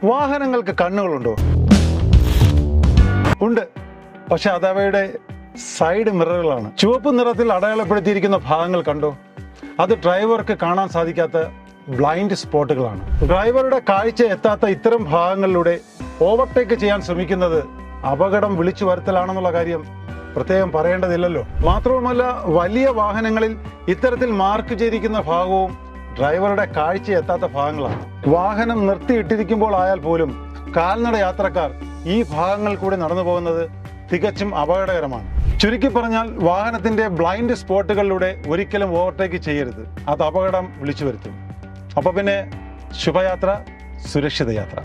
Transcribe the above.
വാഹനങ്ങൾക്ക് കണ്ണുകളുണ്ടോ? ഉണ്ട്. പക്ഷെ അത് അവയുടെ സൈഡ് മിററുകളാണ്. ചുവപ്പ് നിറത്തിൽ അടയാളപ്പെടുത്തിയിരിക്കുന്ന ഭാഗങ്ങൾ കണ്ടോ? അത് ഡ്രൈവർക്ക് കാണാൻ സാധിക്കാത്ത ബ്ലൈൻഡ് സ്പോട്ടുകളാണ്. ഡ്രൈവറുടെ കാഴ്ച എത്താത്ത ഇത്തരം ഭാഗങ്ങളിലൂടെ ഓവർടേക്ക് ചെയ്യാൻ ശ്രമിക്കുന്നത് അപകടം വിളിച്ചു വരുത്തലാണെന്നുള്ള കാര്യം പ്രത്യേകം പറയേണ്ടതില്ലല്ലോ. മാത്രവുമല്ല, വലിയ വാഹനങ്ങളിൽ ഇത്തരത്തിൽ മാർക്ക് ചെയ്തിരിക്കുന്ന ഭാഗവും ഡ്രൈവറുടെ കാഴ്ച എത്താത്ത ഭാഗങ്ങളാണ്. വാഹനം നിർത്തിയിട്ടിരിക്കുമ്പോൾ ആയാൽ പോലും കാൽനട യാത്രക്കാർ ഈ ഭാഗങ്ങൾ കൂടി നടന്നു പോകുന്നത് തികച്ചും അപകടകരമാണ്. ചുരുക്കി പറഞ്ഞാൽ, വാഹനത്തിന്റെ ബ്ലൈൻഡ് സ്പോട്ടുകളിലൂടെ ഒരിക്കലും ഓവർടേക്ക് ചെയ്യരുത്. അത് അപകടം വിളിച്ചു വരുത്തും. അപ്പോൾ പിന്നെ ശുഭയാത്ര, സുരക്ഷിത യാത്ര.